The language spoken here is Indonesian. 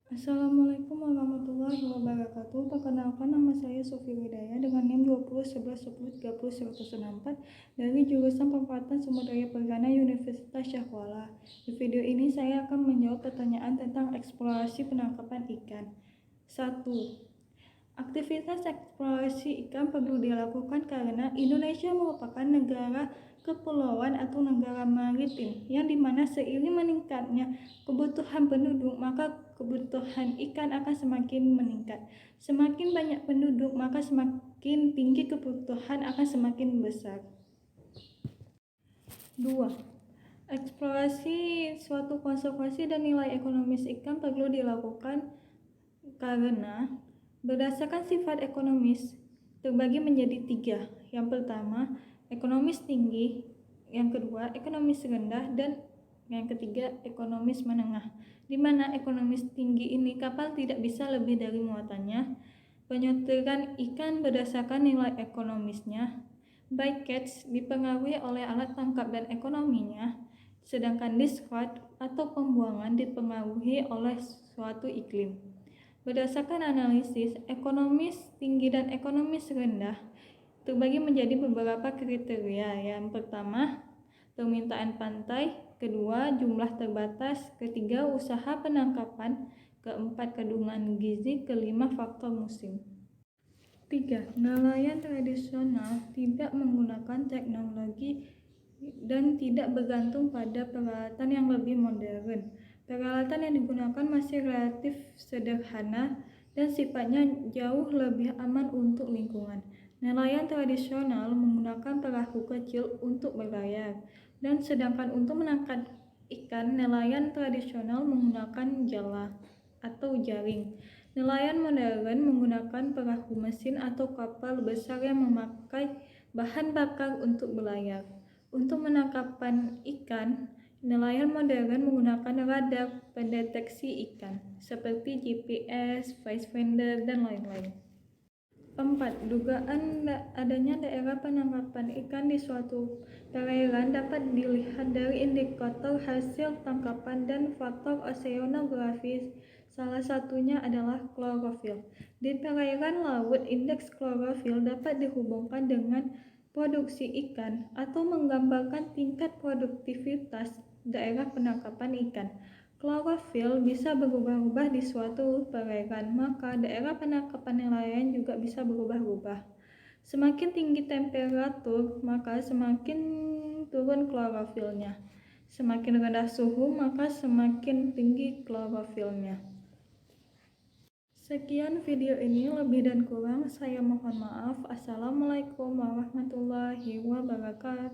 Assalamualaikum warahmatullahi wabarakatuh. Perkenalkan, nama saya Sufi Widaya dengan NIM 201110103064 dari jurusan Pemanfaatan Sumber Daya Perikanan Universitas Syahkuala. Di video ini saya akan menjawab pertanyaan tentang eksplorasi penangkapan ikan. 1. Aktivitas eksplorasi ikan perlu dilakukan karena Indonesia merupakan negara kepulauan atau negara maritim yang dimana seiring meningkatnya kebutuhan penduduk, maka kebutuhan ikan akan semakin meningkat. Semakin banyak penduduk, maka semakin tinggi kebutuhan akan semakin besar. 2. Eksplorasi suatu konservasi dan nilai ekonomis ikan perlu dilakukan karena berdasarkan sifat ekonomis terbagi menjadi 3. Yang pertama, ekonomis tinggi. Yang kedua, ekonomis rendah. Dan yang ketiga, ekonomis menengah. Di mana ekonomis tinggi ini kapal tidak bisa lebih dari muatannya. Penyeteran ikan berdasarkan nilai ekonomisnya. Bycatch dipengaruhi oleh alat tangkap dan ekonominya. Sedangkan discharge atau pembuangan dipengaruhi oleh suatu iklim. Berdasarkan analisis, ekonomis tinggi dan ekonomis rendah terbagi menjadi beberapa kriteria. Yang pertama, permintaan pantai. Kedua, jumlah terbatas. Ketiga, usaha penangkapan. Keempat, kandungan gizi. Kelima, faktor musim. 3. Nelayan tradisional tidak menggunakan teknologi dan tidak bergantung pada peralatan yang lebih modern. Peralatan yang digunakan masih relatif sederhana dan sifatnya jauh lebih aman untuk lingkungan. Nelayan tradisional menggunakan perahu kecil untuk berlayar, dan sedangkan untuk menangkap ikan, nelayan tradisional menggunakan jala atau jaring. Nelayan modern menggunakan perahu mesin atau kapal besar yang memakai bahan bakar untuk berlayar. Untuk penangkapan ikan, nelayan modern menggunakan radar pendeteksi ikan seperti GPS, Finder, dan lain-lain. 4. Dugaan adanya daerah penangkapan ikan di suatu perairan dapat dilihat dari indikator hasil tangkapan dan faktor oseanografis. Salah satunya adalah klorofil. Di perairan laut, indeks klorofil dapat dihubungkan dengan produksi ikan atau menggambarkan tingkat produktivitas daerah penangkapan ikan. Klorofil bisa berubah-ubah di suatu perairan, maka daerah penangkapan nelayan juga bisa berubah-ubah. Semakin tinggi temperatur, maka semakin turun klorofilnya. Semakin rendah suhu, maka semakin tinggi klorofilnya. Sekian video ini, lebih dan kurang saya mohon maaf. Assalamualaikum warahmatullahi wabarakatuh.